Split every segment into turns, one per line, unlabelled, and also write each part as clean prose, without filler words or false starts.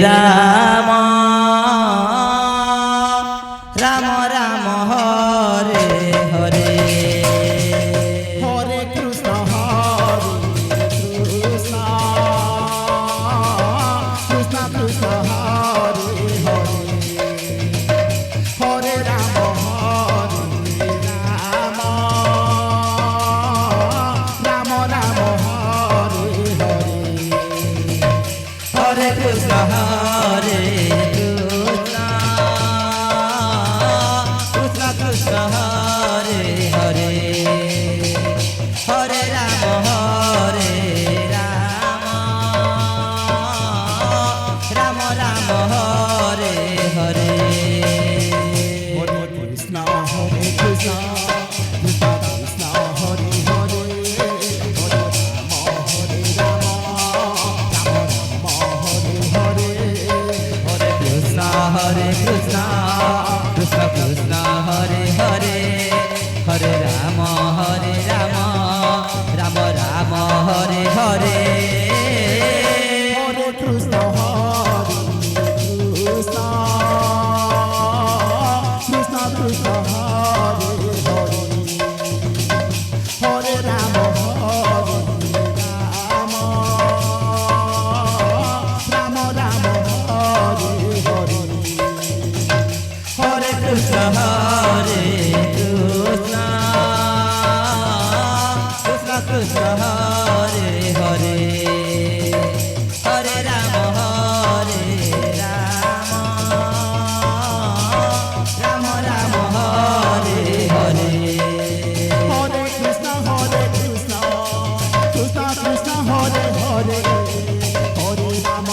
Ram Ram Ram Hare Hare
Hare Krishna Krishna Krishna Krishna Hare Hare Hare Ram Ram Ram Hare Hare
Hare Krishna Hare Krishna Krishna Krishna Hare Hare Hare Ram Ram Ram Hare Hare
Hare Krishna Krishna Krishna Hare Hare Hare Ram Hare Ram Ram Hare Hare
Hare Krishna Krishna Krishna Hare Hare Hare Ram Ram Ram Hare Hare
Hare Krishna Krishna Krishna Krishna Hare Hare Hare Ram Ram Ram Hare Hare
Hare Krishna Krishna Krishna Hare Hare Hare Ram Ram Ram Hare Hare
Hare Krishna Krishna Krishna Krishna Hare Hare Hare Ram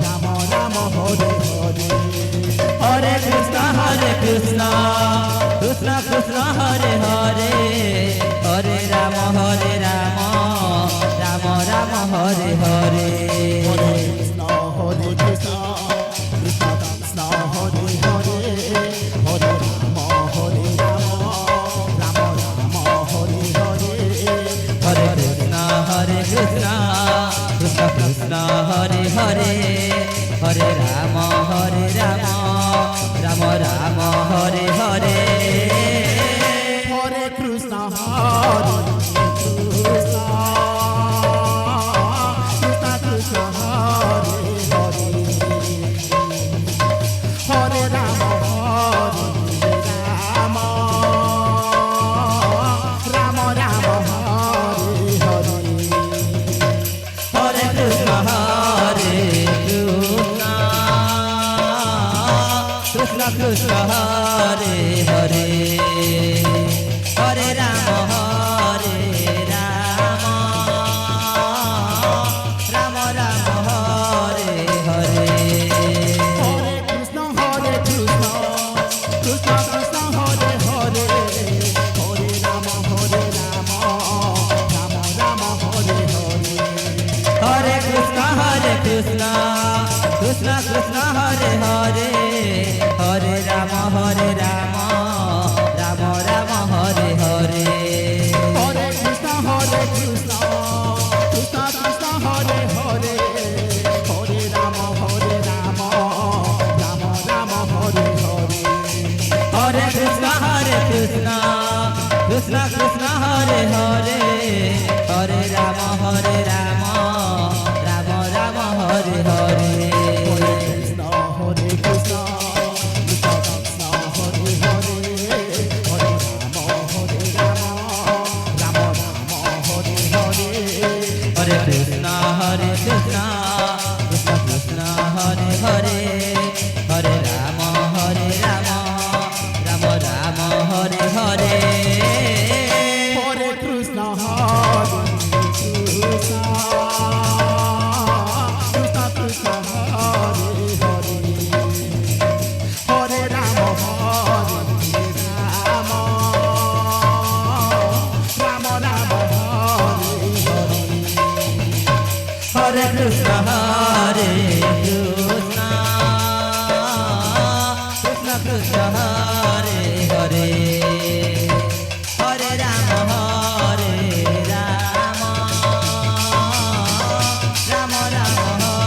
Ram Ram Hare Hare
Hare Krishna Krishna Krishna Hare Hare Hare Ram Ram Ram Hare Hare
Hare Krishna Krishna Krishna Krishna Hare Hare Hare Ram Ram Ram Hare Hare
Hare Krishna Krishna Krishna Hare Hare Hare Ram Ram Ram Hare Hare
Hare Krishna Krishna Krishna Krishna Hare Hare Hare Ram Ram Ram Ram Hare Hare
Hare Krishna Krishna Krishna Hare Hare Hare Ram Ram Ram Hare Hare
Hare Krishna Krishna Krishna Krishna Hare Hare Hare Ram Ram Ram Hare Hare
Hare Krishna Krishna Krishna Hare Hare Hare Ram Ram Ram Hare Hare
Hare Krishna Krishna Krishna Krishna Hare Hare Hare Ram Ram Ram Hare Hare
Hare Krishna Krishna Krishna Hare Hare Hare Ram Ram Ram Hare Hare
Hare Krishna Krishna Krishna Krishna Hare Hare Hare Ram Ram Ram Hare Hare
Hare Krishna Krishna Krishna Hare Hare Hare Ram Ram Ram Hare Hare
Hare Krishna Krishna Krishna Krishna Hare Hare Hare Ram Ram Ram Ram Hare Hare
Hare Krishna Krishna Krishna Hare Hare Hare Ram Ram Ram Ram